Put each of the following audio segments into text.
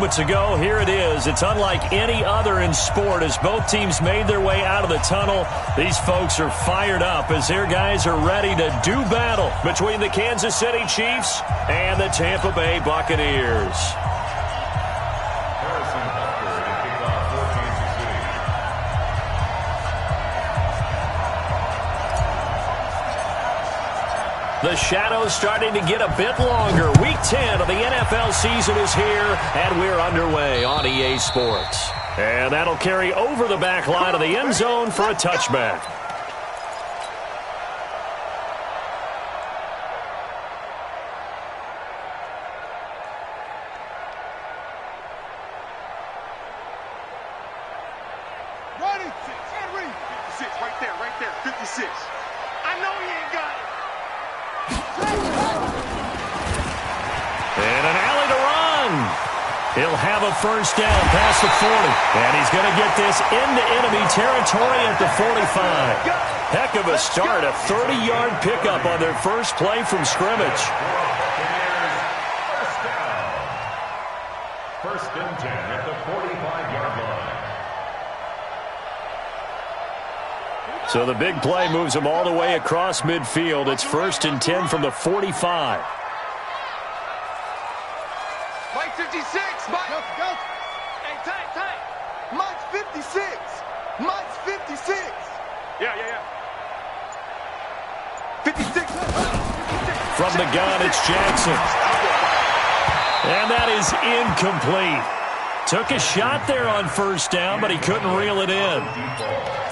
moments ago. Here it is. It's unlike any other in sport as both teams made their way out of the tunnel. These folks are fired up as their guys are ready to do battle between the Kansas City Chiefs and the Tampa Bay Buccaneers. The shadow's starting to get a bit longer. Week 10 of the NFL season is here, and we're underway on EA Sports. And that'll carry over the back line of the end zone for a touchback. Ready, 56, right there, 56. I know he ain't got it. And an alley to run. He'll have a first down past the 40. And he's going to get this into enemy territory at the 45. Heck of a start, a 30-yard pickup on their first play from scrimmage. First and 10 at the 45-yard line. So the big play moves them all the way across midfield. It's first and 10 from the 45. Mike 56, Mike. Go. Hey, tight. Mike's 56. Mike's 56. Yeah. 56. From the gun, it's Jackson. And that is incomplete. Took a shot there on first down, but he couldn't reel it in.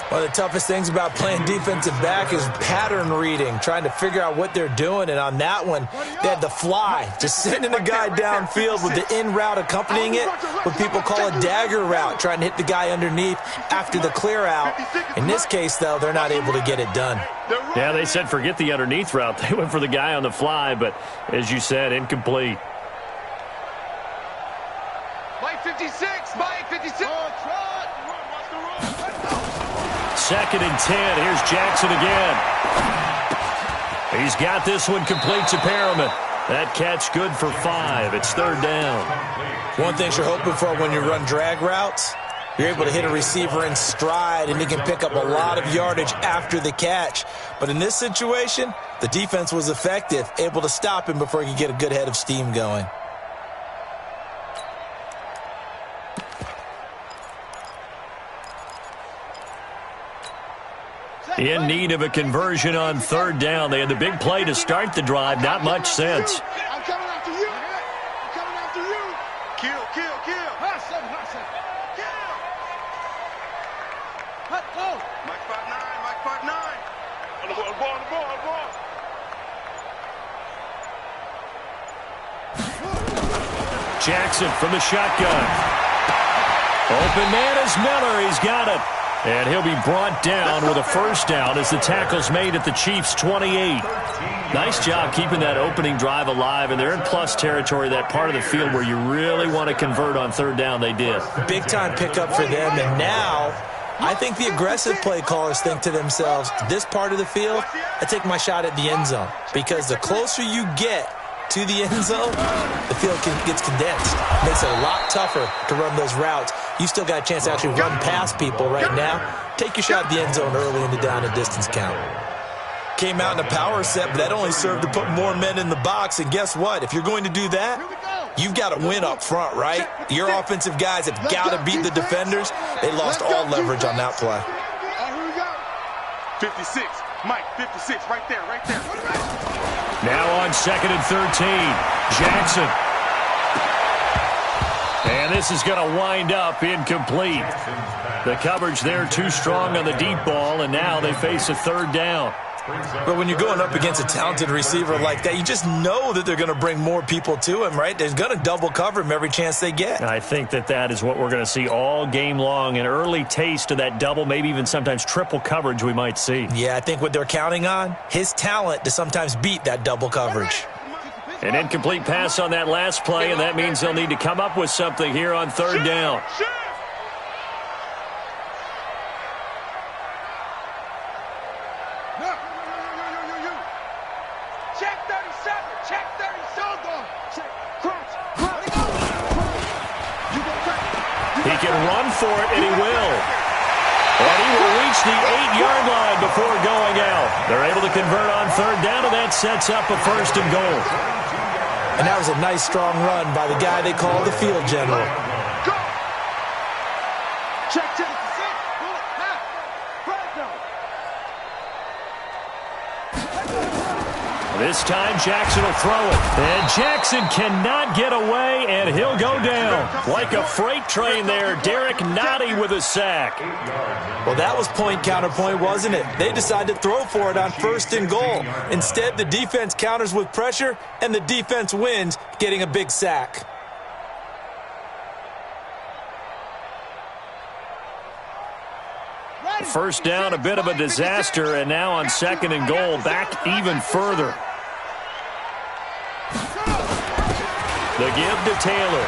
One of the toughest things about playing defensive back is pattern reading, trying to figure out what they're doing. And on that one, they had the fly, just sending a guy downfield with the in route accompanying it, what people call a dagger route, trying to hit the guy underneath after the clear out. In this case, though, they're not able to get it done. Yeah, they said forget the underneath route. They went for the guy on the fly, but as you said, incomplete. Mike 56. Second and 10. Here's Jackson again. He's got this one complete to Perriman. That catch good for 5. It's third down. One thing you're hoping for when you run drag routes, you're able to hit a receiver in stride, and he can pick up a lot of yardage after the catch. But in this situation, the defense was effective, able to stop him before he could get a good head of steam going. In need of a conversion on third down. They had the big play to start the drive. Not much sense. I'm coming after you. Kill. Hustle. Kill. Let's go. Mike 5'9". On the ball. Jackson from the shotgun. Open man is Miller. He's got it. And he'll be brought down with a first down as the tackle's made at the Chiefs' 28. Nice job keeping that opening drive alive, and they're in plus territory, that part of the field where you really want to convert on third down. They did. Big-time pickup for them, and now I think the aggressive play callers think to themselves, this part of the field, I take my shot at the end zone, because the closer you get to the end zone, the field gets condensed. Makes it a lot tougher to run those routes. You still got a chance to actually run past people right now. Take your shot at the end zone early in the down and distance count. Came out in a power set, but that only served to put more men in the box. And guess what? If you're going to do that, you've got to win up front, right? Your offensive guys have got to beat the defenders. They lost all leverage on that play. 56. Mike, 56. Right there. Now on second and 13, Jackson. And this is going to wind up incomplete. The coverage there too strong on the deep ball, and now they face a third down. But when you're going up against a talented receiver like that, you just know that they're going to bring more people to him, right? They're going to double cover him every chance they get. I think that is what we're going to see all game long, an early taste of that double, maybe even sometimes triple coverage we might see. Yeah, I think what they're counting on, his talent to sometimes beat that double coverage. An incomplete pass on that last play, and that means they'll need to come up with something here on third down. He can run for it, and he will. And he will reach the 8-yard line before going out. They're able to convert on third down, and that sets up a first and goal. And that was a nice, strong run by the guy they call the field general. Go! Check, check. Half. Red zone. This time, Jackson will throw it. And Jackson cannot get away, and he'll go down. Like a freight train there, Derek Nottie with a sack. Well, that was point counterpoint, wasn't it? They decided to throw for it on first and goal. Instead, the defense counters with pressure, and the defense wins, getting a big sack. First down, a bit of a disaster, and now on second and goal, back even further. The give to Taylor.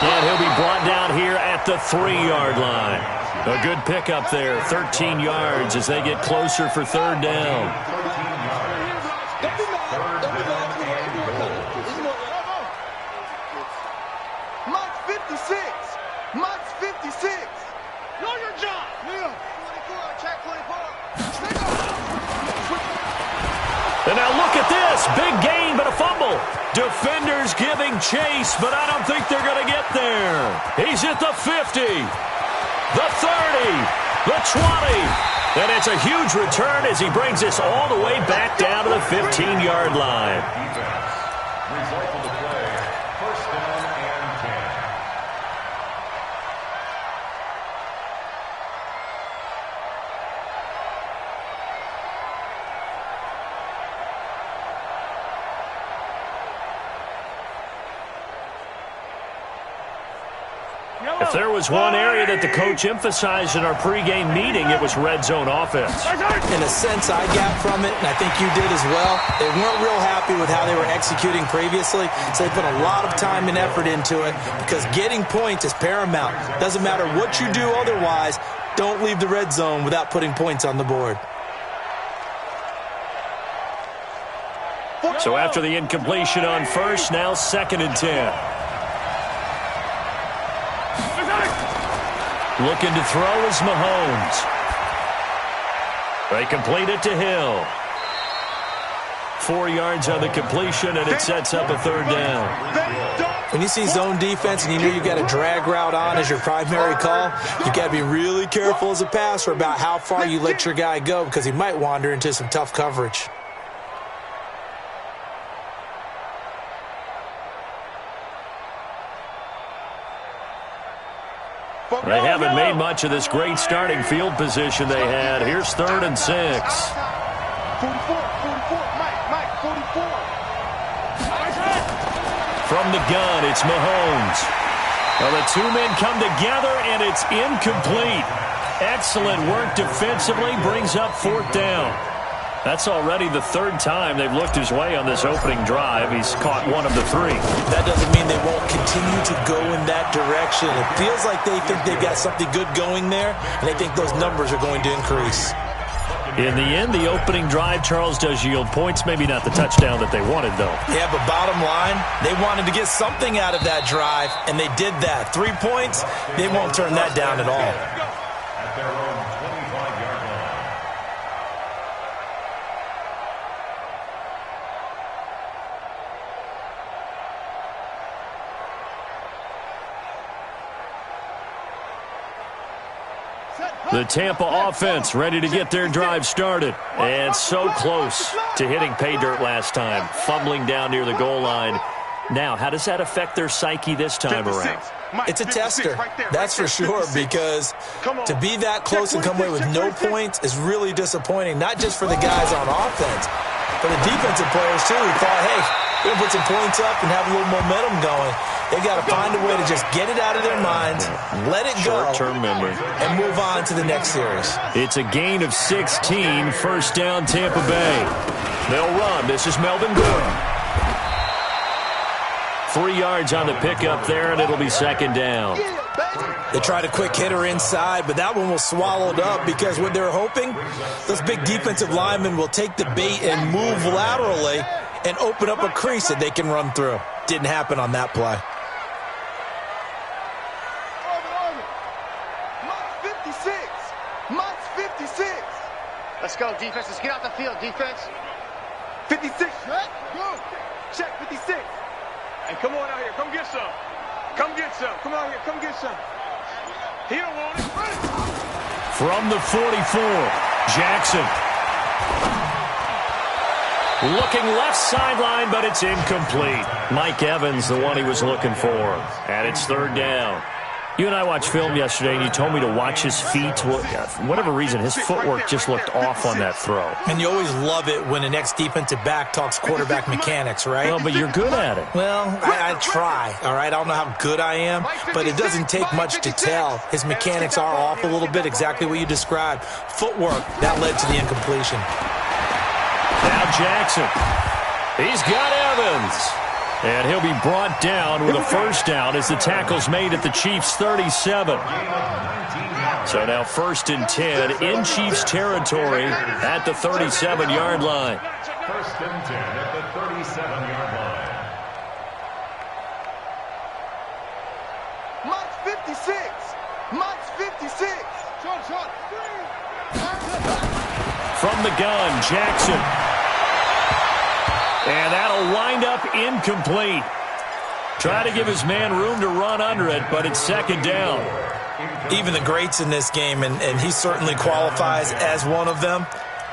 And he'll be brought down here at the 3-yard line. A good pickup there, 13 yards as they get closer for third down. Mike's 56. Mike's 56. Know your job. Yeah. 24. Check 24. And now look at this. Big gain, but a fumble. Defenders giving chase, but I don't think they're going to get there. He's at the 50, the 30, the 20. And it's a huge return as he brings this all the way back down to the 15-yard line. Result of the play, first down and 10. If there was one area that the coach emphasized in our pregame meeting, it was red zone offense. In a sense, I got from it, and I think you did as well. They weren't real happy with how they were executing previously, so they put a lot of time and effort into it because getting points is paramount. Doesn't matter what you do otherwise, don't leave the red zone without putting points on the board. So after the incompletion on first, now second and 10. Looking to throw is Mahomes. They complete it to Hill. 4 yards on the completion, and it sets up a third down. When you see zone defense and you know you've got a drag route on as your primary call, you've got to be really careful as a passer about how far you let your guy go because he might wander into some tough coverage. They haven't made much of this great starting field position they had. Here's third and 6. 44, 44, Mike, 44. From the gun, it's Mahomes. Well, the two men come together, and it's incomplete. Excellent work defensively, brings up fourth down. That's already the third time they've looked his way on this opening drive. He's caught one of the 3. That doesn't mean they won't continue to go in that direction. It feels like they think they've got something good going there, and they think those numbers are going to increase. In the end, the opening drive, Charles, does yield points. Maybe not the touchdown that they wanted, though. Yeah, but bottom line, they wanted to get something out of that drive, and they did that. 3 points, they won't turn that down at all. At their own 25-yard line. The Tampa offense ready to get their drive started. And so close to hitting pay dirt last time, fumbling down near the goal line. Now, how does that affect their psyche this time around? It's a tester, that's for sure, because to be that close and come away with no points is really disappointing, not just for the guys on offense, but the defensive players, too, who thought, hey, we're going to put some points up and have a little momentum going. They've got to find a way to just get it out of their minds, let it go, short-term memory, and move on to the next series. It's a gain of 16, first down Tampa Bay. They'll run. This is Melvin Gordon. 3 yards on the pickup there, and it'll be second down. They tried a quick hitter inside, but that one was swallowed up because what they're hoping, those big defensive linemen will take the bait and move laterally and open up a crease that they can run through. Didn't happen on that play. 56. Mine's 56. Let's go, defense. Let's get out the field, defense. 56. Check. Go. Check 56. Hey, come on out here. Come get some. Come get some. Come out here. Come get some. He don't want it. From the 44, Jackson. Looking left sideline, but it's incomplete. Mike Evans, the one he was looking for. And it's third down. You and I watched film yesterday, and you told me to watch his feet. For whatever reason, his footwork just looked off on that throw. And you always love it when the next defensive back talks quarterback mechanics, right? Well, but you're good at it. Well, I try, all right? I don't know how good I am, but it doesn't take much to tell. His mechanics are off a little bit, exactly what you described. Footwork, that led to the incompletion. Now Jackson. He's got Evans. And he'll be brought down with a first down as the tackle's made at the Chiefs' 37. So now 1st and 10 in Chiefs territory at the 37-yard line. 1st and 10 at the 37-yard line. Mine's 56. Mine's 56. Short. From the gun, Jackson. And that'll wind up incomplete. Try to give his man room to run under it, but it's 2nd down. Even the greats in this game, and he certainly qualifies as one of them,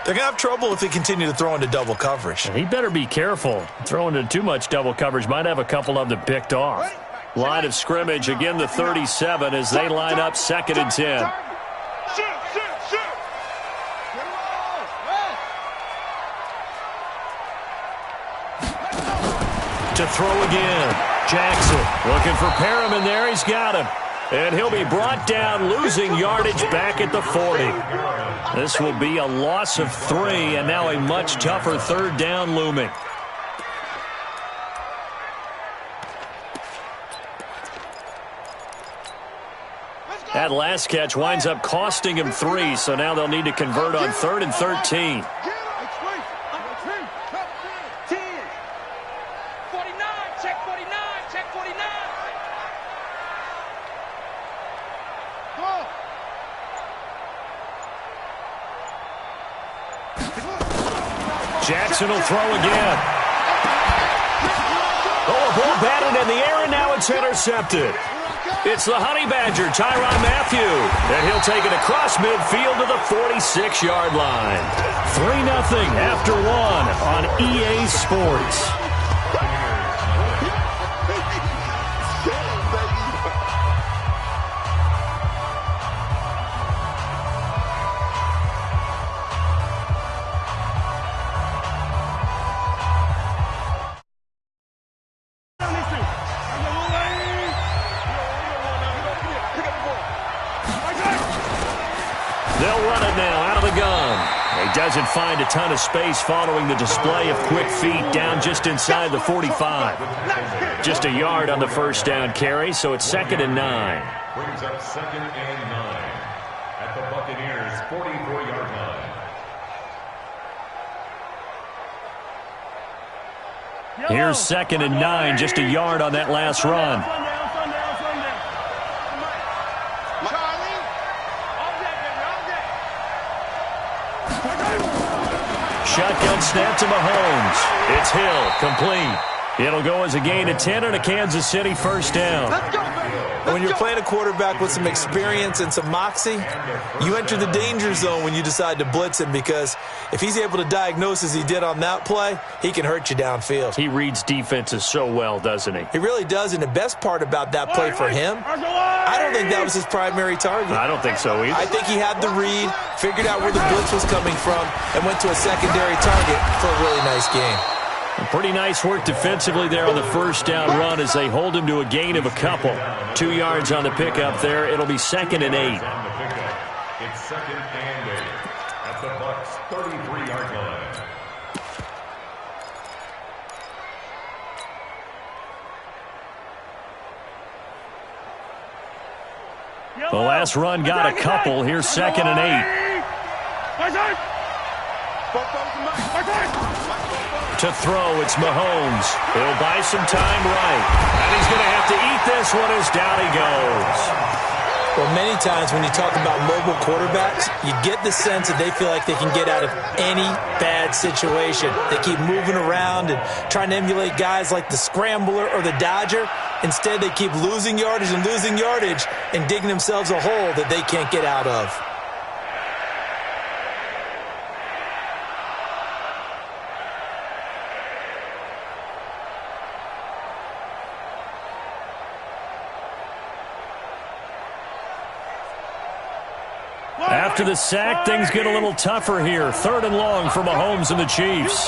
they're going to have trouble if they continue to throw into double coverage. And he better be careful. Throwing into too much double coverage might have a couple of them picked off. Line of scrimmage, again the 37 as they line up 2nd and 10. To throw again. Jackson looking for Perriman there. He's got him. And he'll be brought down, losing yardage back at the 40. This will be a loss of 3, and now a much tougher 3rd down looming. That last catch winds up costing him 3, so now they'll need to convert on 3rd and 13. Jackson will throw again. Oh, a ball batted in the air, and now it's intercepted. It's the Honey Badger, Tyrann Mathieu, and he'll take it across midfield to the 46-yard line. 3-0 after 1 on EA Sports. They'll run it now out of the gun. He doesn't find a ton of space following the display of quick feet down just inside the 45. Just a yard on the first down carry, so it's 2nd and 9. Brings up 2nd and 9 at the Buccaneers' 44-yard line. Here's 2nd and 9, just a yard on that last run. Shotgun snap to Mahomes. It's Hill, complete. It'll go as a gain of 10 and a Kansas City first down. When you're playing a quarterback with some experience and some moxie, you enter the danger zone when you decide to blitz him, because if he's able to diagnose as he did on that play, he can hurt you downfield. He reads defenses so well, doesn't he? He really does, and the best part about that play for him, I don't think that was his primary target. I don't think so either. I think he had the read, figured out where the blitz was coming from, and went to a secondary target for a really nice game. Pretty nice work defensively there on the first down run as they hold him to a gain of a couple. 2 yards on the pickup there. It'll be 2nd and 8. It's 2nd and 8 at the Bucs' 33-yard line. The last run got a couple. Here's 2nd and 8. To throw, it's Mahomes. He'll buy some time right. And he's going to have to eat this one as down he goes. Well, many times when you talk about mobile quarterbacks, you get the sense that they feel like they can get out of any bad situation. They keep moving around and trying to emulate guys like the Scrambler or the Dodger. Instead, they keep losing yardage and digging themselves a hole that they can't get out of. After the sack, things get a little tougher here. 3rd and long for Mahomes and the Chiefs.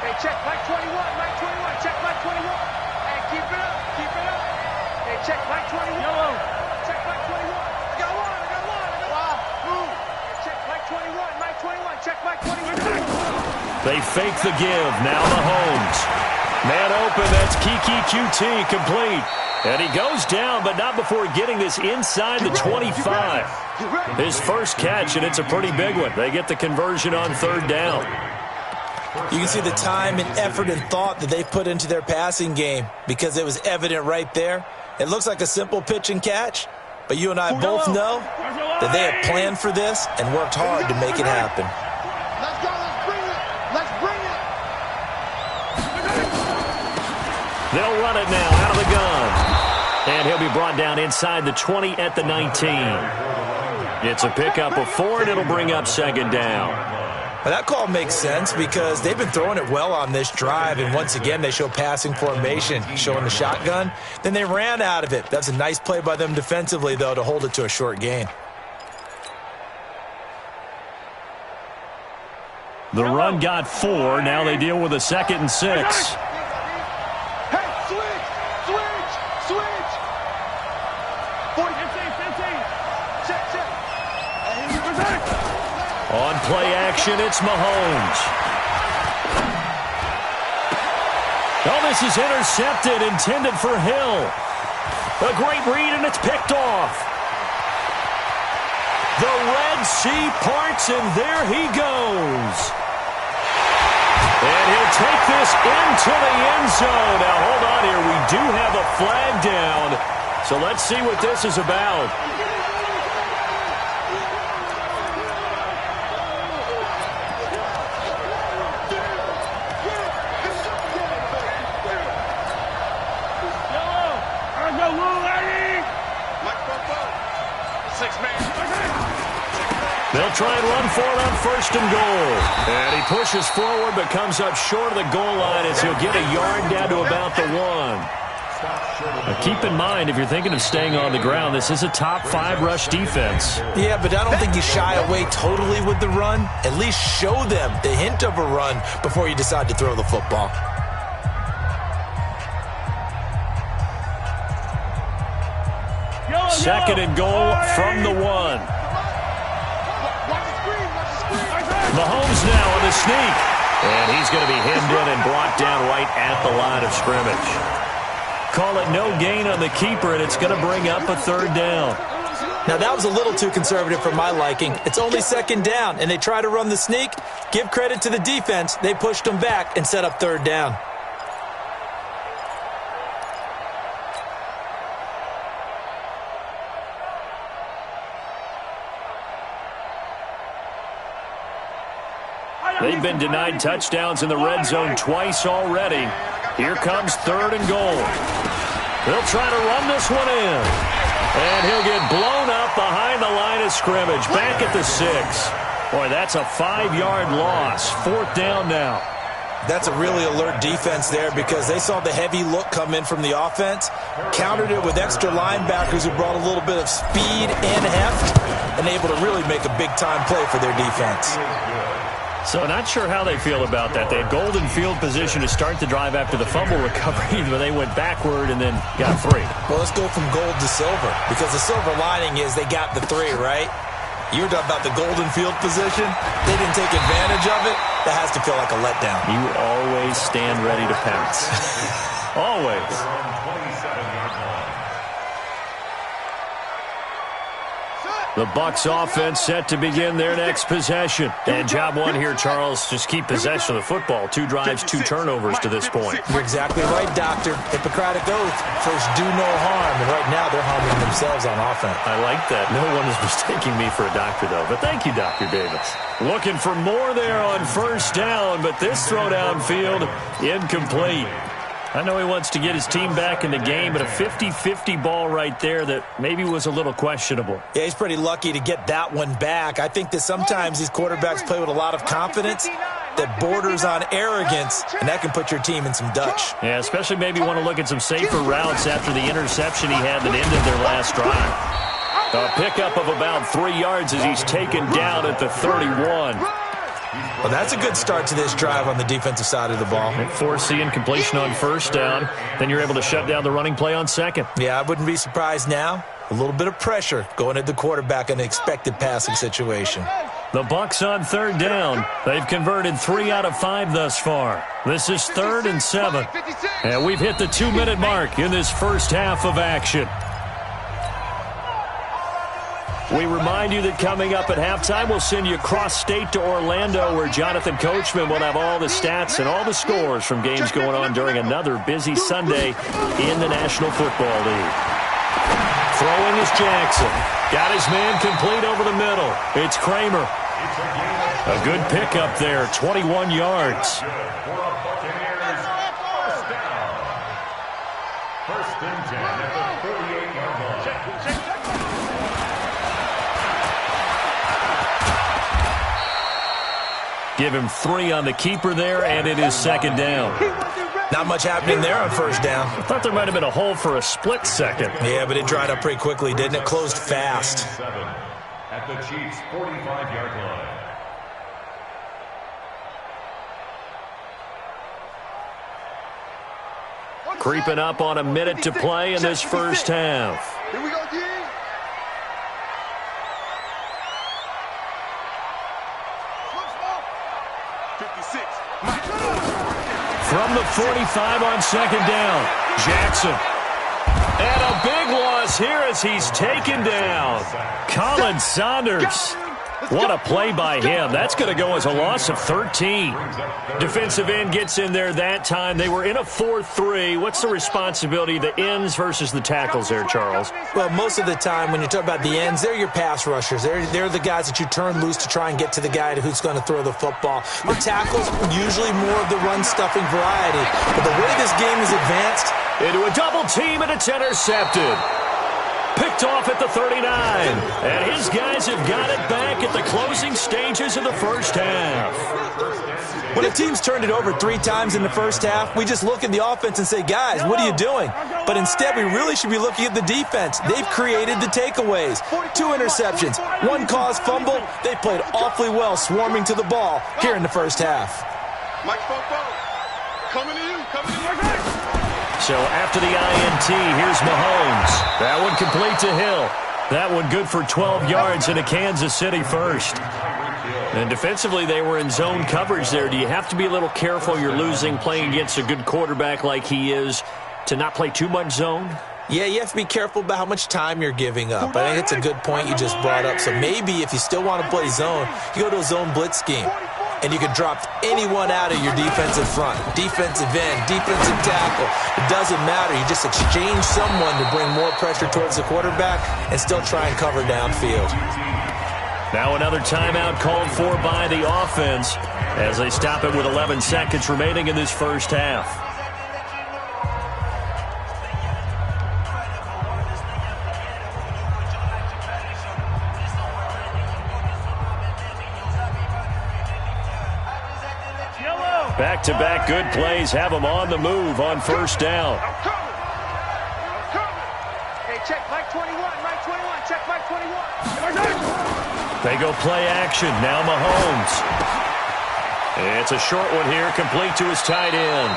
Hey, check Mike 21, Mike 21, check Mike 21. Hey, keep it up, keep it up. Hey, check Mike 21. Yellow. Check Mike 21. I got one. Move. Hey, check Mike 21, Mike 21, check Mike 21. They fake the give. Now Mahomes. Man open, that's Kiki QT complete. And he goes down, but not before getting this inside the 25. His first catch, and it's a pretty big one. They get the conversion on 3rd down. You can see the time and effort and thought that they put into their passing game because it was evident right there. It looks like a simple pitch and catch, but you and I both know that they have planned for this and worked hard to make it happen. Let's go. Let's bring it. Let's bring it. They'll run it now out of the gun. And he'll be brought down inside the 20 at the 19. It's a pickup of 4, and it'll bring up 2nd down. Well, that call makes sense because they've been throwing it well on this drive, and once again they show passing formation, showing the shotgun. Then they ran out of it. That's a nice play by them defensively, though, to hold it to a short gain. The run got 4. Now they deal with a 2nd and 6. On play action, it's Mahomes. Oh, this is intercepted, intended for Hill. A great read, and it's picked off. The Red Sea parts, and there he goes. And he'll take this into the end zone. Now, hold on here. We do have a flag down. So let's see what this is about. They'll try and run for it on 1st and goal. And he pushes forward but comes up short of the goal line as he'll get a yard down to about the 1. Now keep in mind, if you're thinking of staying on the ground, this is a top 5 rush defense. Yeah, but I don't think you shy away totally with the run. At least show them the hint of a run before you decide to throw the football. Second and goal from the 1. Mahomes now on the sneak. And he's going to be hemmed in and brought down right at the line of scrimmage. Call it no gain on the keeper, and it's going to bring up a 3rd down. Now, that was a little too conservative for my liking. It's only 2nd down, and they try to run the sneak. Give credit to the defense. They pushed them back and set up 3rd down. They've been denied touchdowns in the red zone twice already. Here comes 3rd and goal. They'll try to run this one in. And he'll get blown up behind the line of scrimmage. Back at the 6. Boy, that's a 5-yard loss. 4th down now. That's a really alert defense there because they saw the heavy look come in from the offense, countered it with extra linebackers who brought a little bit of speed and heft, and able to really make a big-time play for their defense. So not sure how they feel about that. They had golden field position to start the drive after the fumble recovery, but they went backward and then got 3. Well, let's go from gold to silver, because the silver lining is they got the 3, right? You were talking about the golden field position. They didn't take advantage of it. That has to feel like a letdown. You always stand ready to pounce. Always. The Bucs offense set to begin their next possession. And job one here, Charles, just keep possession of the football. 2 drives, 2 turnovers to this point. You're exactly right, Doctor. Hippocratic oath. First, do no harm. And right now, they're harming themselves on offense. I like that. No one is mistaking me for a doctor, though. But thank you, Dr. Davis. Looking for more there on first down, but this throw downfield incomplete. I know he wants to get his team back in the game, but a 50-50 ball right there that maybe was a little questionable. Yeah, he's pretty lucky to get that one back. I think that sometimes these quarterbacks play with a lot of confidence that borders on arrogance, and that can put your team in some Dutch. Yeah, especially maybe want to look at some safer routes after the interception he had that ended their last drive. A pickup of about 3 yards as he's taken down at the 31. Well, that's a good start to this drive on the defensive side of the ball. Force incompletion on first down. Then you're able to shut down the running play on second. Yeah, I wouldn't be surprised now. A little bit of pressure going at the quarterback in an expected passing situation. The Bucs on third down. They've converted 3 out of 5 thus far. This is 3rd and 7. And we've hit the 2-minute mark in this first half of action. We remind you that coming up at halftime, we'll send you cross-state to Orlando, where Jonathan Coachman will have all the stats and all the scores from games going on during another busy Sunday in the National Football League. Throwing is Jackson. Got his man complete over the middle. It's Kramer. A good pickup there, 21 yards. First and 10 at the 48-yard line. Give him 3 on the keeper there, and it is second down. Not much happening there on first down. I thought there might have been a hole for a split second. Yeah, but it dried up pretty quickly, didn't it? Closed fast. At the Chiefs' 45-yard line. Creeping up on a minute to play in this first half. Here we go, D. From the 45 on second down, Jackson. And a big loss here as he's taken down. Colin Saunders. What a play by him. That's going to go as a loss of 13. Defensive end gets in there that time. They were in a 4-3. What's the responsibility of the ends versus the tackles there, Charles? Well, most of the time when you talk about the ends, they're your pass rushers. They're the guys that you turn loose to try and get to the guy who's going to throw the football. The tackles, usually more of the run-stuffing variety. But the way this game is advanced... Into a double team, and it's intercepted. Picked off at the 39. And his guys have got it back at the closing stages of the first half. When a team's turned it over 3 times in the first half, we just look at the offense and say, guys, what are you doing? But instead, we really should be looking at the defense. They've created the takeaways. 2 interceptions, 1 caused fumble. They played awfully well swarming to the ball here in the first half. Mike Fopo, coming to you, coming to you. So after the INT, here's Mahomes. That one complete to Hill. That one good for 12 yards in a Kansas City first. And defensively, they were in zone coverage there. Do you have to be a little careful? You're losing, playing against a good quarterback like he is, to not play too much zone? Yeah, you have to be careful about how much time you're giving up. I think it's a good point you just brought up. So maybe if you still want to play zone, you go to a zone blitz scheme. And you can drop anyone out of your defensive front, defensive end, defensive tackle. It doesn't matter. You just exchange someone to bring more pressure towards the quarterback and still try and cover downfield. Now another timeout called for by the offense as they stop it with 11 seconds remaining in this first half. Back-to-back good plays have them on the move on first down. Hey, check Mike 21, Mike 21, check Mike 21. They go play action. Now Mahomes. It's a short one here, complete to his tight end.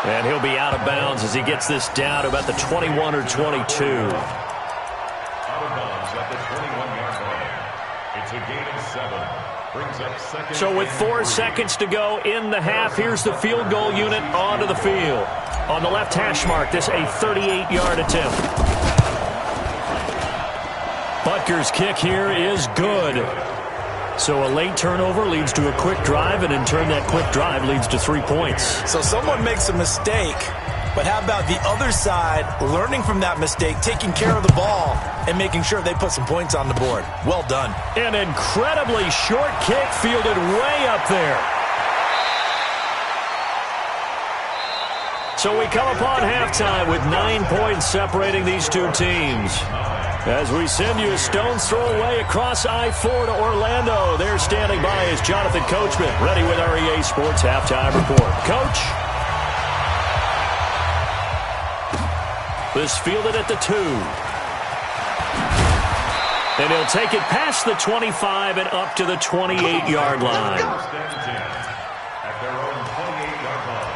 And he'll be out of bounds as he gets this down to about the 21 or 22. Out of bounds at the 21-yard line. It's a gain of 7. So with 4 seconds to go in the half, here's the field goal unit onto the field. On the left hash mark, this a 38-yard attempt. Butker's kick here is good. So a late turnover leads to a quick drive, and in turn that quick drive leads to 3 points. So someone makes a mistake, but how about the other side learning from that mistake, taking care of the ball, and making sure they put some points on the board? Well done. An incredibly short kick fielded way up there. So we come upon halftime with 9 points separating these two teams. As we send you a stone's throw away across I-4 to Orlando. There standing by is Jonathan Coachman, ready with our EA Sports Halftime Report. Coach? This fielded at the 2. And he'll take it past the 25 and up to the 28-yard line. At their own 28-yard line.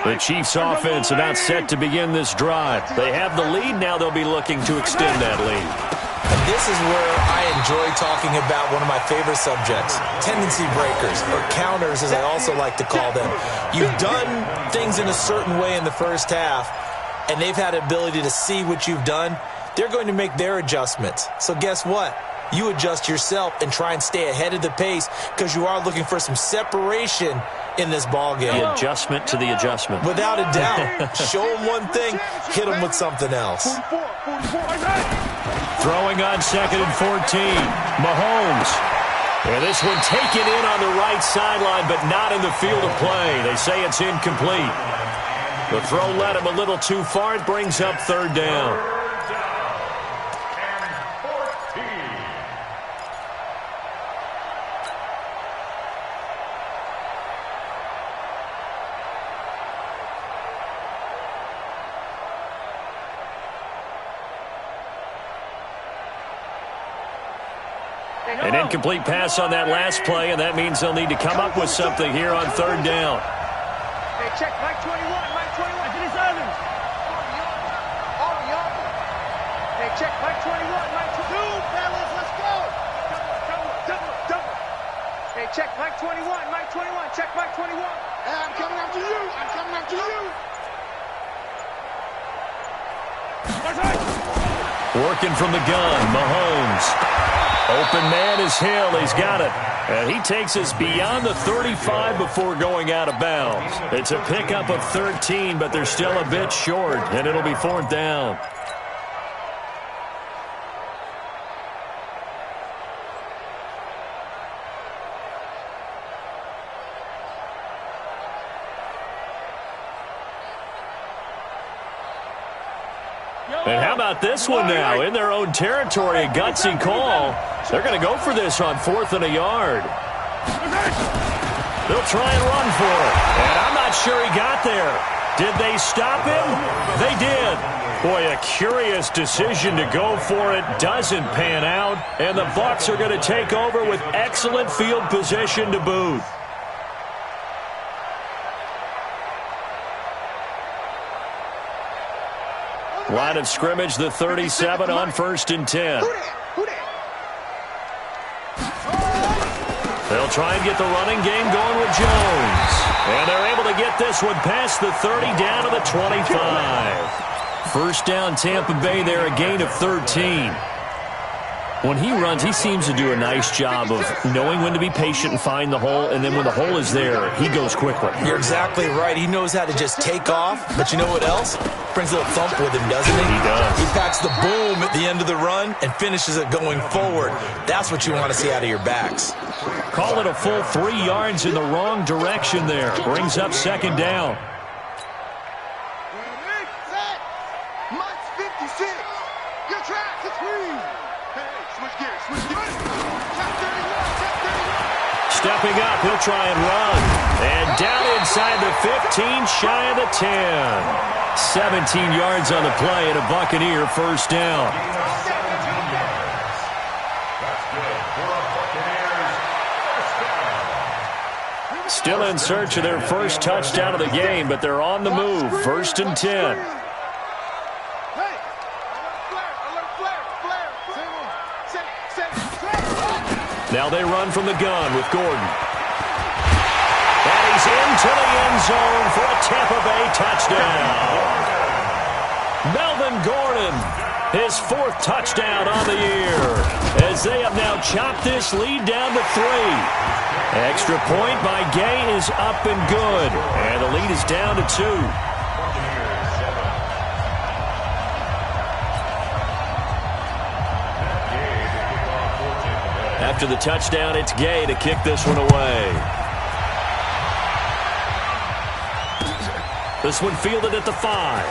The Chiefs offense about set to begin this drive. They have the lead. Now they'll be looking to extend that lead. And this is where I enjoy talking about one of my favorite subjects, tendency breakers, or counters as I also like to call them. You've done things in a certain way in the first half, and they've had the ability to see what you've done. They're going to make their adjustments. So guess what? You adjust yourself and try and stay ahead of the pace because you are looking for some separation in this ball game. The adjustment to the adjustment. Without a doubt. Show them one thing, hit them with something else. Throwing on 2nd and 14. Mahomes. And this one taken in on the right sideline, but not in the field of play. They say it's incomplete. The throw led him a little too far. It brings up 3rd down. An incomplete pass on that last play, and that means they'll need to come up with something here on 3rd down. Hey, check Mike 21, Mike 21, to the Evans. Hey, check Mike 21, Mike 22, fellas, let's go. Double. Hey, check Mike 21, Mike 21, check Mike 21. Hey, I'm coming after you, Working from the gun, Mahomes. Open man is Hill. He's got it. And he takes us beyond the 35 before going out of bounds. It's a pickup of 13, but they're still a bit short, and it'll be 4th down. And how about this one now? In their own territory, a gutsy call. They're going to go for this on 4th and a yard. They'll try and run for it. And I'm not sure he got there. Did they stop him? They did. Boy, a curious decision to go for it. Doesn't pan out. And the Bucs are going to take over with excellent field position to boot. Line of scrimmage, the 37 on 1st and 10. They'll try and get the running game going with Jones. And they're able to get this one past the 30 down to the 25. 1st down, Tampa Bay there, a gain of 13. When he runs, he seems to do a nice job of knowing when to be patient and find the hole, and then when the hole is there, he goes quickly. You're exactly right. He knows how to just take off, but you know what else? Brings a little thump with him, doesn't he? He does. He packs the boom at the end of the run and finishes it going forward. That's what you want to see out of your backs. Call it a full 3 yards in the wrong direction there. Brings up 2nd down. Mike's 56. Your track, it's green. Hey, switch gears. Check 31. Stepping up, he'll try and run. And down inside the 15, shy of the 10. 17 yards on the play and a Buccaneer 1st down. Still in search of their first touchdown of the game, but they're on the move. 1st and 10. Now they run from the gun with Gordon. He's into the end zone for a Tampa Bay touchdown. Melvin Gordon, his 4th touchdown on the year, as they have now chopped this lead down to 3. Extra point by Gay is up and good, and the lead is down to 2. After the touchdown, it's Gay to kick this one away. This one fielded at the 5.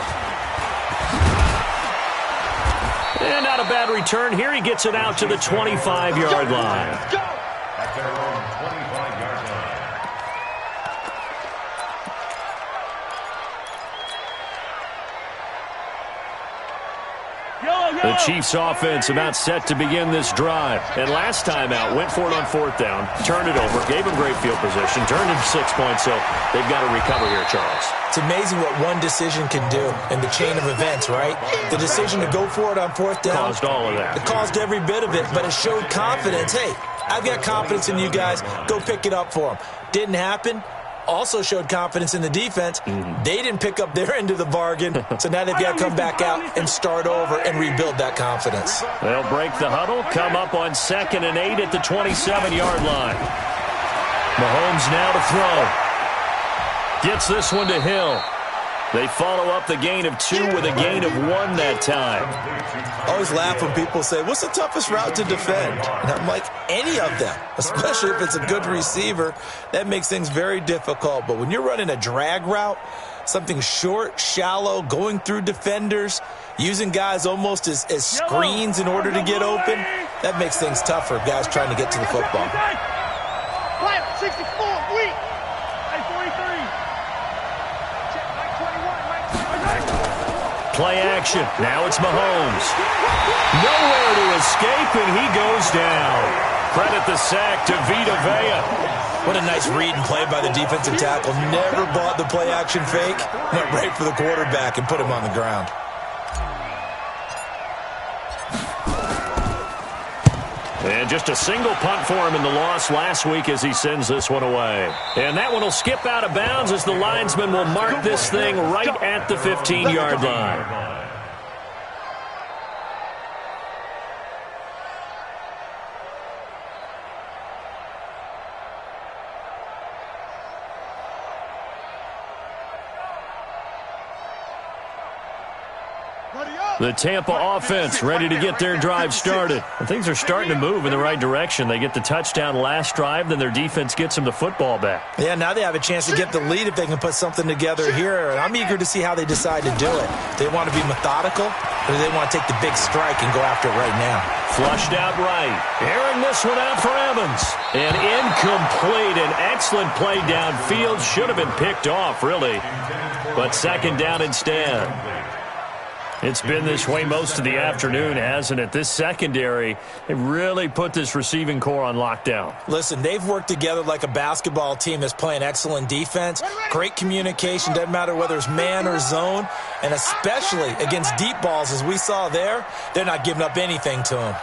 And not a bad return here. He gets it out to the 25-yard line. At their own 25-yard line. The Chiefs offense about set to begin this drive. And last time out, went for it on 4th down, turned it over, gave them great field position, turned it 6 points, so they've got to recover here, Charles. It's amazing what one decision can do in the chain of events, right? The decision to go for it on 4th down. Caused all of that. It caused every bit of it, but it showed confidence. Hey, I've got confidence in you guys. Go pick it up for them. Didn't happen. Also showed confidence in the defense. They didn't pick up their end of the bargain, so now they've got to come back out and start over and rebuild that confidence. They'll break the huddle, come up on 2nd and 8 at the 27-yard line. Mahomes now to throw. Gets this one to Hill. They follow up the gain of 2 with a gain of 1 that time. I always laugh when people say, what's the toughest route to defend? And I'm like, any of them, especially if it's a good receiver. That makes things very difficult. But when you're running a drag route, something short, shallow, going through defenders, using guys almost as screens in order to get open, that makes things tough for guys trying to get to the football. 64, weak. 43. Play action. Now it's Mahomes. Nowhere to escape, and he goes down. Credit the sack to Vita Vea. What a nice read and play by the defensive tackle. Never bought the play action fake. Went right for the quarterback and put him on the ground. And just a single punt for him in the loss last week as he sends this one away. And that one will skip out of bounds as the linesman will mark this thing right at the 15-yard line. The Tampa offense ready to get their drive started. And things are starting to move in the right direction. They get the touchdown last drive, then their defense gets them the football back. Yeah, now they have a chance to get the lead if they can put something together here. And I'm eager to see how they decide to do it. Do they want to be methodical, or do they want to take the big strike and go after it right now? Flushed out right. Airing this one out for Evans. And incomplete. An excellent play downfield. Should have been picked off, really. But 2nd down instead. It's been this way most of the afternoon, hasn't it? This secondary, they really put this receiving core on lockdown. Listen, they've worked together like a basketball team that's playing excellent defense. Great communication, doesn't matter whether it's man or zone. And especially against deep balls, as we saw there, they're not giving up anything to them.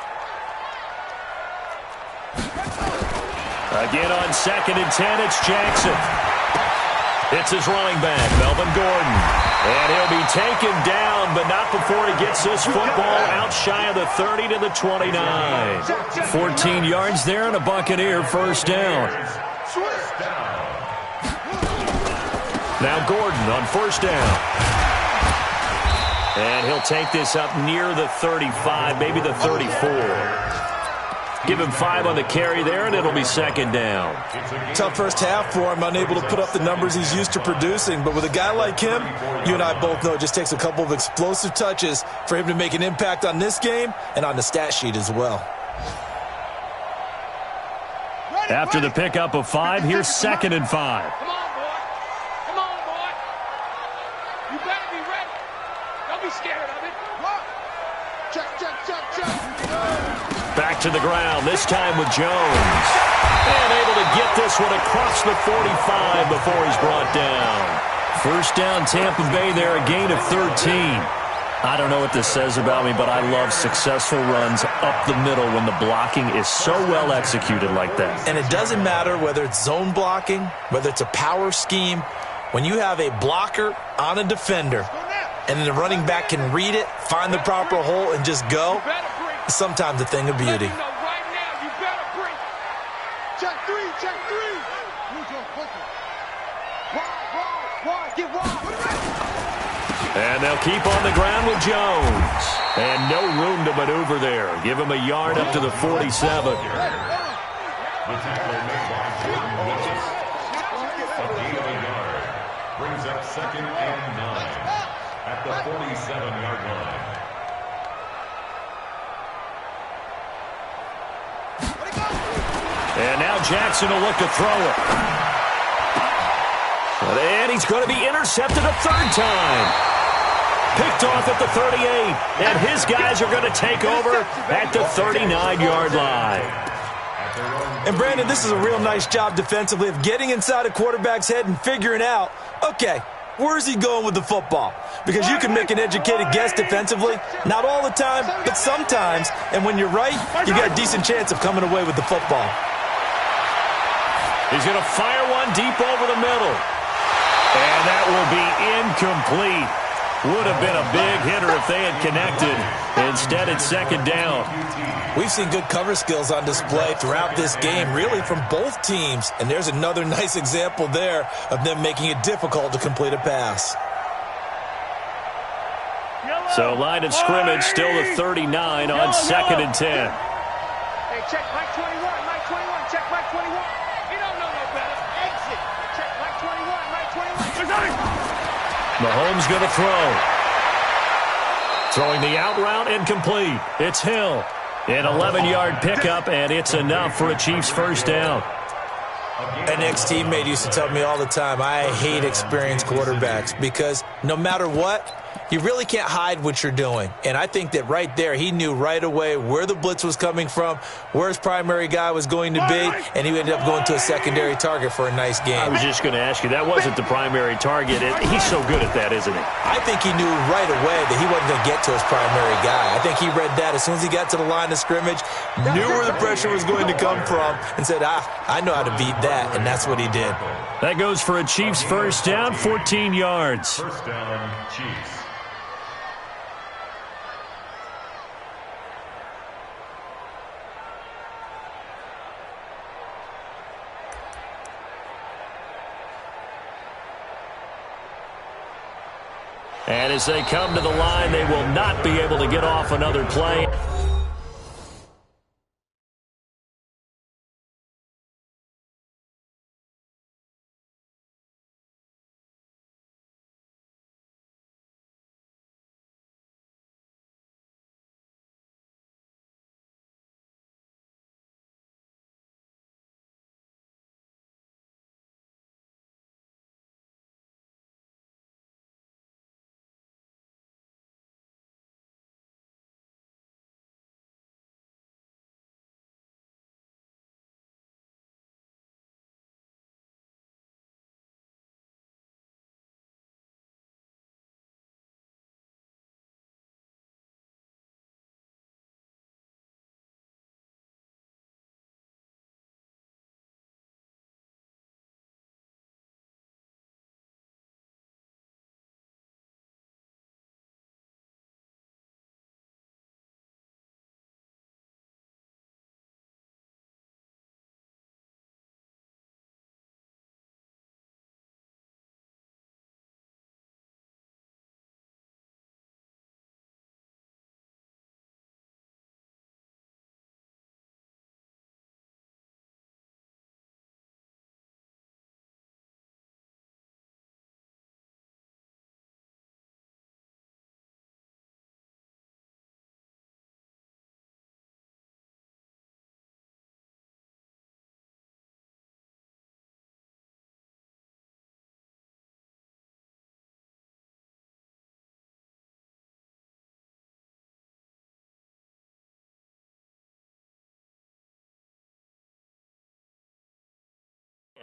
Again on 2nd and 10, it's Jackson. It's his running back, Melvin Gordon. And he'll be taken down, but not before he gets this football out shy of the 30 to the 29. 14 yards there and a Buccaneer 1st down. Now Gordon on 1st down. And he'll take this up near the 35, maybe the 34. Give him 5 on the carry there, and it'll be 2nd down. Tough first half for him, unable to put up the numbers he's used to producing. But with a guy like him, you and I both know it just takes a couple of explosive touches for him to make an impact on this game and on the stat sheet as well. After the pickup of 5, here's 2nd and 5. Come on, boy. Come on, boy. You better be ready. Don't be scared of it. Check, check, check, check. Back to the ground, this time with Jones. And able to get this one across the 45 before he's brought down. 1st down, Tampa Bay there, a gain of 13. I don't know what this says about me, but I love successful runs up the middle when the blocking is so well executed like that. And it doesn't matter whether it's zone blocking, whether it's a power scheme. When you have a blocker on a defender and then the running back can read it, find the proper hole, and just go, it's sometimes a thing of beauty. Check three. Wide, get wide. And they'll keep on the ground with Jones. And no room to maneuver there. Give him a yard up to the 47. The tackle made by Jordan Willis. A gain of a yard. Brings up 2nd and 9 at the 47-yard line. And now Jackson will look to throw it. And he's going to be intercepted a third time. Picked off at the 38. And his guys are going to take over at the 39-yard line. And, Brandon, this is a real nice job defensively of getting inside a quarterback's head and figuring out, okay, where's he going with the football? Because you can make an educated guess defensively. Not all the time, but sometimes. And when you're right, you got a decent chance of coming away with the football. He's going to fire one deep over the middle. And that will be incomplete. Would have been a big hitter if they had connected. Instead, it's 2nd down. We've seen good cover skills on display throughout this game, really from both teams. And there's another nice example there of them making it difficult to complete a pass. So line of scrimmage still the 39 on 2nd and 10. Hey, check Mike 21, Mike 21, check Mike 21. He don't know no better. Exit. Check Mike 21, Mike 21. Mahomes going to throw. Throwing the out route incomplete. It's Hill. An 11-yard pickup, and it's enough for a Chiefs first down. An ex-teammate used to tell me all the time, I hate experienced quarterbacks because no matter what, you really can't hide what you're doing. And I think that right there, he knew right away where the blitz was coming from, where his primary guy was going to be, and he ended up going to a secondary target for a nice game. I was just going to ask you, that wasn't the primary target. He's so good at that, isn't he? I think he knew right away that he wasn't going to get to his primary guy. I think he read that as soon as he got to the line of scrimmage, knew where the pressure was going to come from, and said, I know how to beat that, and that's what he did. That goes for a Chiefs first down, 14 yards. First down, Chiefs. And as they come to the line, they will not be able to get off another play.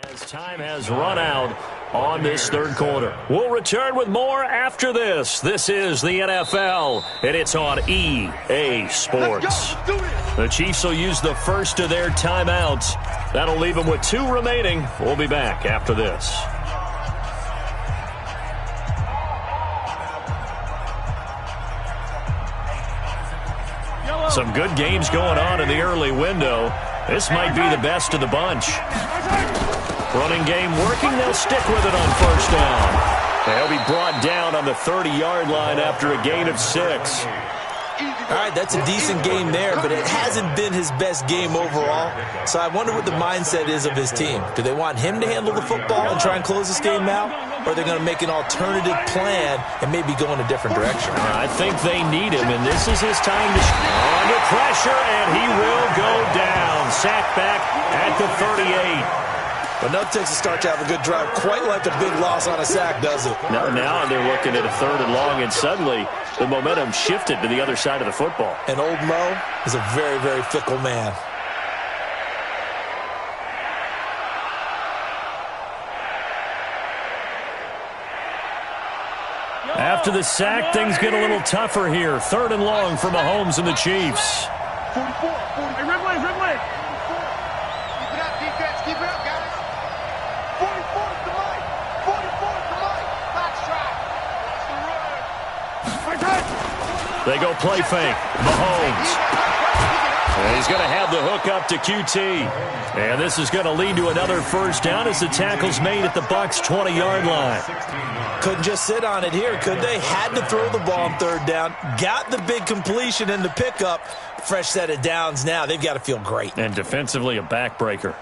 As time has run out, on this third quarter. We'll return with more after this. This is the NFL, and it's on EA Sports. The Chiefs will use the first of their timeouts. That'll leave them with 2 remaining. We'll be back after this. Some good games going on in the early window. This might be the best of the bunch. Running game working. They'll stick with it on first down. They'll be brought down on the 30-yard line after a gain of 6. All right, that's a decent game there, but it hasn't been his best game overall. So I wonder what the mindset is of his team. Do they want him to handle the football and try and close this game out? Or are they going to make an alternative plan and maybe go in a different direction? I think they need him, and this is his time to under pressure, and he will go down. Sacked back at the 38. But no takes to start to have a good drive, quite like a big loss on a sack, does it? Now they're looking at a 3rd and long, and suddenly the momentum shifted to the other side of the football. And old Mo is a very, very fickle man. After the sack, things get a little tougher here. 3rd and long for Mahomes and the Chiefs. 44. Hey, red leg. Keep it up, defense. Keep it up, guys. 44's the mic. 44's the mic. Box track. They go play fake. Mahomes. And he's going to have the hook up to QT. And this is going to lead to another first down as the tackle's made at the Bucs' 20-yard line. Couldn't just sit on it here, could they? Had to throw the ball on 3rd down. Got the big completion in the pickup. Fresh set of downs now. They've got to feel great. And defensively, a backbreaker.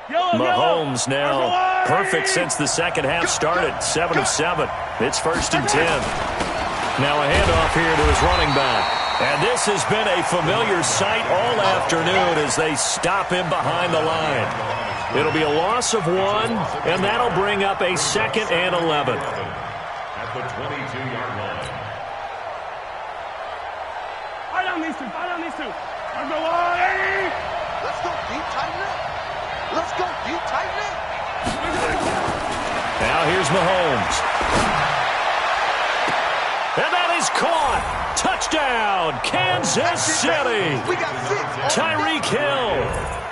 Mahomes now perfect since the second half started. 7 of 7. It's 1st and 10. Now a handoff here to his running back. And this has been a familiar sight all afternoon as they stop him behind the line. It'll be a loss of 1, and that'll bring up a 2nd and 11. At the 22-yard line. I don't need to. Let's go deep, tighten up. Let's go deep, tighten up. Now here's Mahomes. And that is caught. Touchdown, Kansas City. We got 6. Tyreek Hill,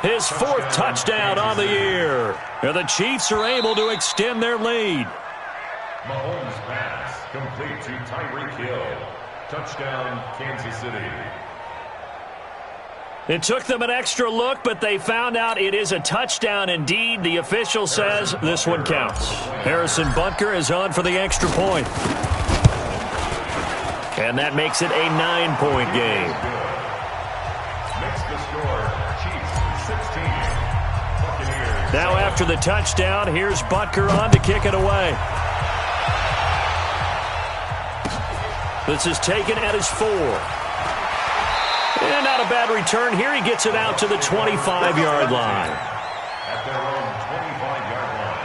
his 4th touchdown on the year. And the Chiefs are able to extend their lead. Mahomes pass complete to Tyreek Hill. Touchdown, Kansas City. It took them an extra look, but they found out it is a touchdown indeed. The official says this one counts. Harrison Butker is on for the extra point. And that makes it a 9-point game. Makes the score Chiefs 16. Buccaneers. Now after the touchdown, here's Butker on to kick it away. This is taken at his 4. And not a bad return here. He gets it out to the 25-yard line. At their own 25-yard line.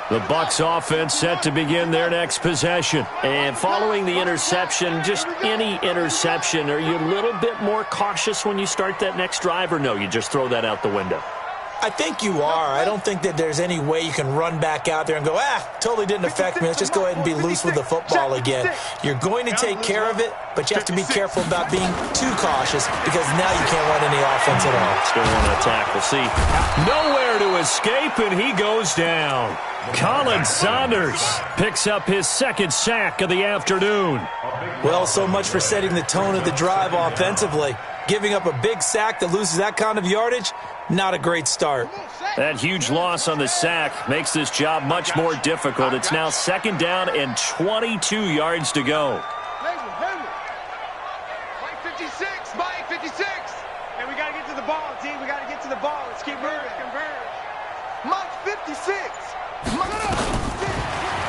The Bucs offense set to begin their next possession. And following the interception, just any interception, are you a little bit more cautious when you start that next drive, or no, you just throw that out the window? I think you are. I don't think that there's any way you can run back out there and go, totally didn't affect me. Let's just go ahead and be loose with the football again. You're going to take care of it, but you have to be careful about being too cautious because now you can't run any offense at all. Still on an attack. We'll see. Nowhere to escape, and he goes down. Colin Saunders picks up his 2nd sack of the afternoon. Well, so much for setting the tone of the drive offensively. Giving up a big sack that loses that kind of yardage, not a great start. That huge loss on the sack makes this job much more difficult. It's now 2nd down and 22 yards to go. Mike 56. Mike 56. And we got to get to the ball, team. We got to get to the ball. Let's keep moving. Converge. Mike 56.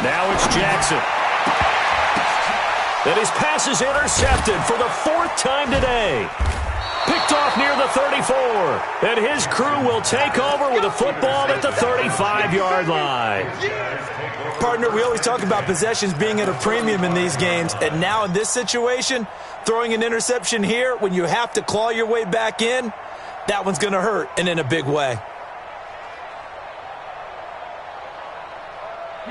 Now it's Jackson. And his pass is intercepted for the 4th time today. Picked off near the 34. And his crew will take over with a football at the 35-yard line. Partner, we always talk about possessions being at a premium in these games, and now in this situation, throwing an interception here when you have to claw your way back in, that one's going to hurt, and in a big way.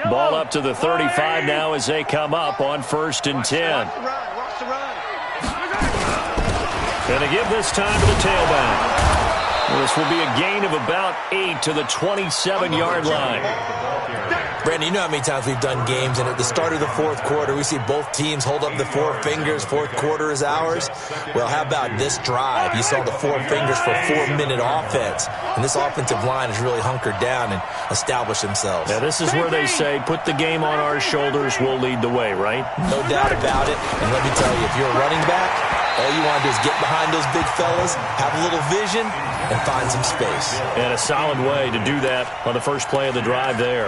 Ball up to the 35 now as they come up on 1st and 10. Watch the run. And to give this time to the tailback. This will be a gain of about 8 to the 27-yard line. Brandon, you know how many times we've done games, and at the start of the fourth quarter, we see both teams hold up the 4 fingers, fourth quarter is ours. Well, how about this drive? You saw the 4 fingers for 4-minute offense, and this offensive line has really hunkered down and established themselves. Yeah, this is where they say, put the game on our shoulders, we'll lead the way, right? No doubt about it, and let me tell you, if you're a running back, all you want to do is get behind those big fellas, have a little vision, and find some space. And a solid way to do that on the first play of the drive there.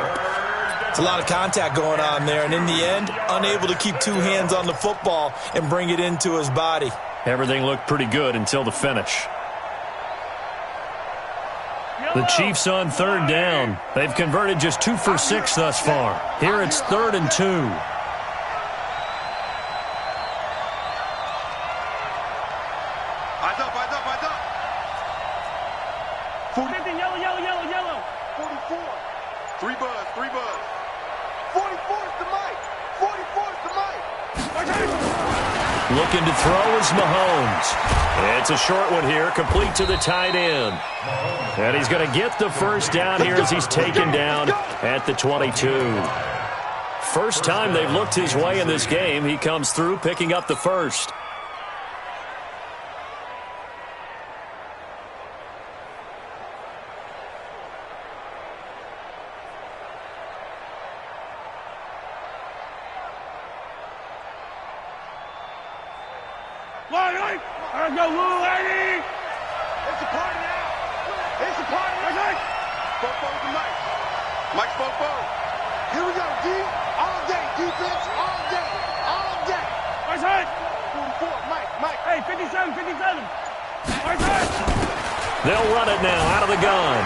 It's a lot of contact going on there, and in the end, unable to keep 2 hands on the football and bring it into his body. Everything looked pretty good until the finish. The Chiefs on 3rd down. They've converted just 2 for 6 thus far. Here it's 3rd and 2. Eyes up, eyes up, eyes up. 50, yellow. 44. 3 buzz, 3 buzz. 44 is the mic. 44 is the mic. Looking to throw is Mahomes. It's a short one here, complete to the tight end. And he's going to get the first down here as he's taken down at the 22. First time they've looked his way in this game. He comes through picking up the first. Let's go, Lou, lady! It's a party now. It's a party. Fofo's the mic. Mike's Fofo. Here we go, D. All day. Defense all day. All day. Right side. 44. Mike. Hey, 57. Right side. They'll run it now out of the gun.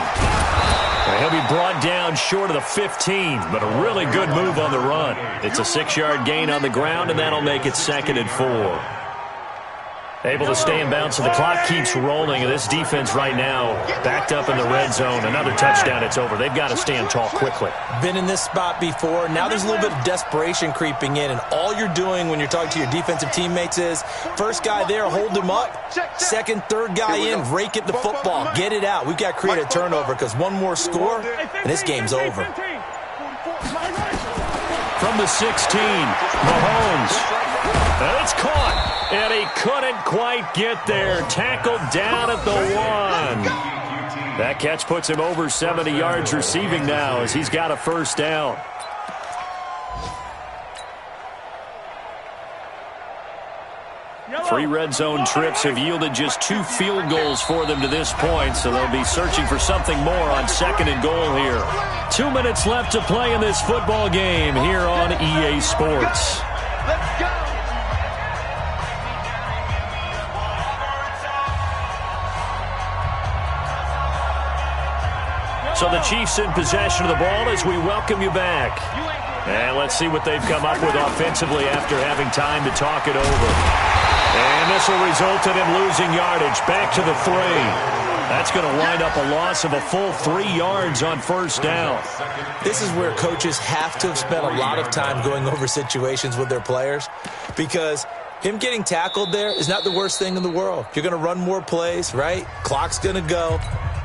And he'll be brought down short of the 15, but a really good move on the run. It's a 6-yard gain on the ground, and that'll make it 2nd and 4. Able to stay in bounds, so the clock keeps rolling. And this defense right now backed up in the red zone. Another touchdown, it's over. They've got to stand tall quickly. Been in this spot before. Now there's a little bit of desperation creeping in, and all you're doing when you're talking to your defensive teammates is, first guy there, hold him up. Second, third guy in, rake at the football. Get it out. We've got to create a turnover because one more score, and this game's over. From the 16, Mahomes. And it's caught. And he couldn't quite get there. Tackled down at the 1. That catch puts him over 70 yards receiving now as he's got a first down. Three red zone trips have yielded just 2 field goals for them to this point, so they'll be searching for something more on 2nd and goal here. 2 minutes left to play in this football game here on EA Sports. Let's go. So the Chiefs in possession of the ball as we welcome you back. And let's see what they've come up with offensively after having time to talk it over. And this will result in him losing yardage. Back to the 3. That's going to wind up a loss of a full 3 yards on first down. This is where coaches have to have spent a lot of time going over situations with their players, because him getting tackled there is not the worst thing in the world. You're going to run more plays, right? Clock's going to go.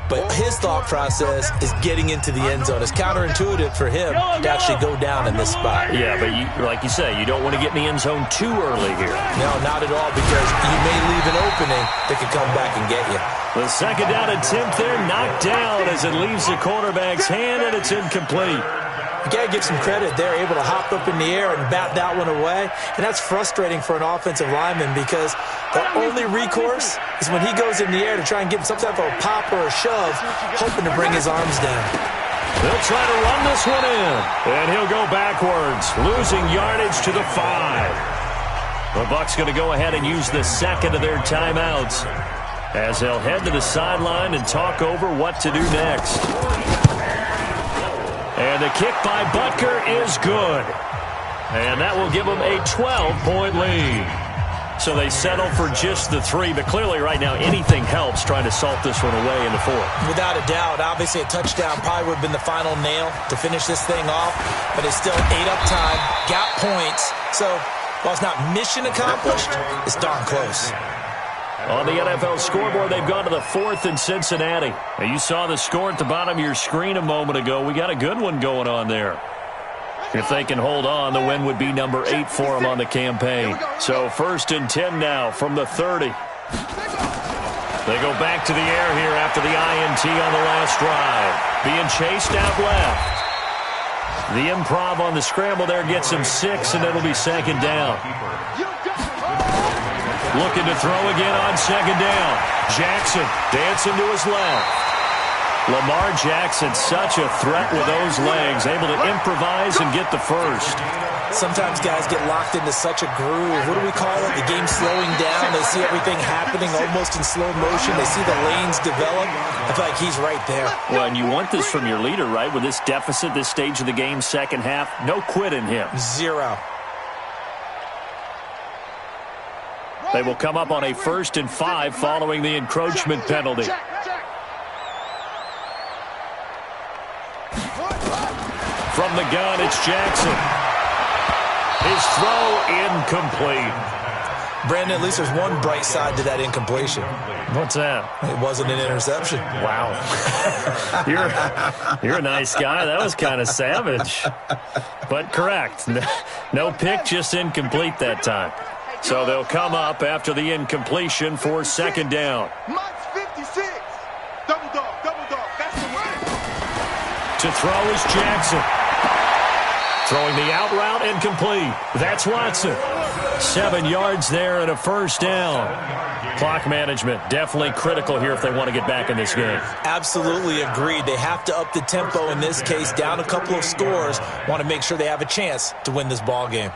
But his thought process is getting into the end zone. It's counterintuitive for him to actually go down in this spot. Yeah, but like you say, you don't want to get in the end zone too early here. No, not at all, because you may leave an opening that could come back and get you. The 2nd down attempt there knocked down as it leaves the quarterback's hand, and it's incomplete. You got to give some credit. They're able to hop up in the air and bat that one away. And that's frustrating for an offensive lineman, because the only recourse is when he goes in the air to try and get some type of a pop or a shove, hoping to bring his arms down. They'll try to run this one in, and he'll go backwards, losing yardage to the 5. The Bucs going to go ahead and use the 2nd of their timeouts. as they'll head to the sideline and talk over what to do next. And the kick by Butker is good. And that will give them a 12-point lead. So they settle for just the 3, but clearly right now anything helps trying to salt this one away in the 4th. Without a doubt, obviously a touchdown probably would have been the final nail to finish this thing off, but it's still 8 up time, got points. So while it's not mission accomplished, it's darn close. On the NFL scoreboard, they've gone to the 4th in Cincinnati. Now, you saw the score at the bottom of your screen a moment ago. We got a good one going on there. If they can hold on, the win would be number 8 for them on the campaign. So 1st and 10 now from the 30. They go back to the air here after the INT on the last drive. Being chased out left. The improv on the scramble there gets him 6, and it'll be 2nd down. Looking to throw again on 2nd down. Jackson dancing to his left. Lamar Jackson, such a threat with those legs, able to improvise and get the first. Sometimes guys get locked into such a groove. What do we call it? The game slowing down. They see everything happening almost in slow motion. They see the lanes develop. I feel like he's right there. Well, and you want this from your leader, right? With this deficit, this stage of the game, second half, no quit in him. 0. They will come up on a 1st and 5 following the encroachment penalty. From the gun, it's Jackson. His throw incomplete. Brandon, at least there's one bright side to that incompletion. What's that? It wasn't an interception. Wow. You're a nice guy. That was kind of savage. But correct. No pick, just incomplete that time. So they'll come up after the incompletion for 2nd down. Mike's 56. Double dog. That's the way. To throw is Jackson. Throwing the out route incomplete. That's Watson. 7 yards there and a 1st down. Clock management definitely critical here if they want to get back in this game. Absolutely agreed. They have to up the tempo in this case, down a couple of scores. Want to make sure they have a chance to win this ball game.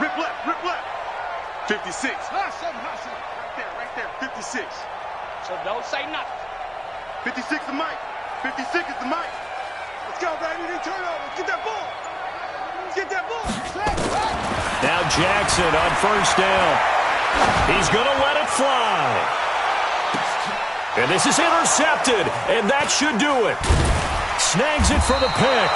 Rip left. 56. Right there. 56. So don't say nothing. 56 is Mike. 56 is the Mike. Let's go, baby. They turn over. Get that ball. Now Jackson on 1st down. He's going to let it fly. And this is intercepted, and that should do it. Snags it for the pick.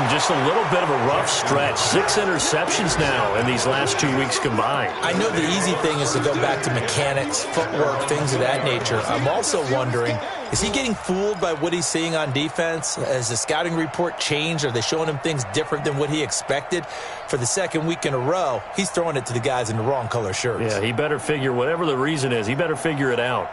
Just a little bit of a rough stretch. 6 interceptions now in these last 2 weeks combined. I know the easy thing is to go back to mechanics, footwork, things of that nature. I'm also wondering, is he getting fooled by what he's seeing on defense? Has the scouting report changed? Are they showing him things different than what he expected? For the 2nd week in a row, he's throwing it to the guys in the wrong color shirts. Yeah, he better figure, whatever the reason is, he better figure it out.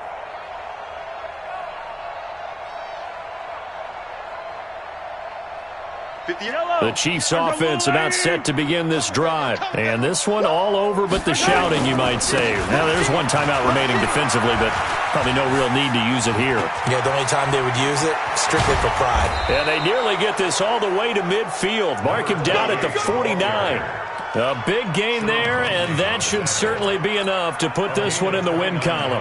The Chiefs offense about set to begin this drive. And this one all over but the shouting, you might say. Now, there's one timeout remaining defensively, but probably no real need to use it here. Yeah, the only time they would use it, strictly for pride. And they nearly get this all the way to midfield. Mark him down at the 49. A big gain there, and that should certainly be enough to put this one in the win column.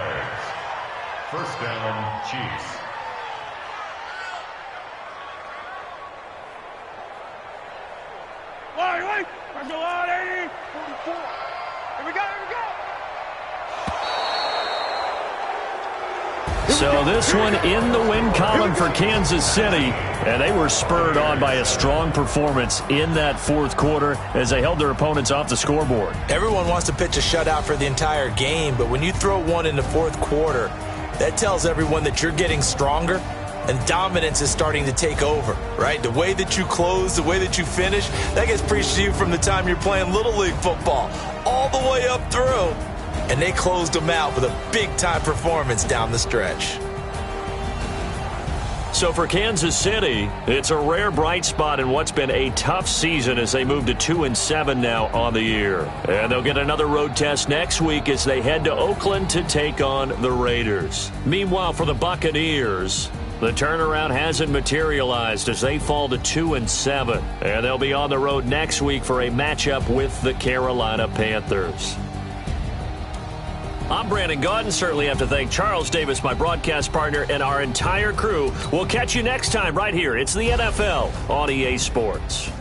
1st down, Chiefs. Wait. Let's go out, 80. 44. Here we go. So this one in the win column for Kansas City, and they were spurred on by a strong performance in that 4th quarter as they held their opponents off the scoreboard. Everyone wants to pitch a shutout for the entire game, but when you throw one in the 4th quarter, that tells everyone that you're getting stronger and dominance is starting to take over, right? The way that you close, the way that you finish, that gets preached to you from the time you're playing Little League football all the way up through. And they closed them out with a big-time performance down the stretch. So for Kansas City, it's a rare bright spot in what's been a tough season as they move to 2-7 now on the year. And they'll get another road test next week as they head to Oakland to take on the Raiders. Meanwhile, for the Buccaneers, The turnaround hasn't materialized as they fall to 2-7. And they'll be on the road next week for a matchup with the Carolina Panthers. I'm Brandon Gaudin. Certainly have to thank Charles Davis, my broadcast partner, and our entire crew. We'll catch you next time right here. It's the NFL on EA Sports.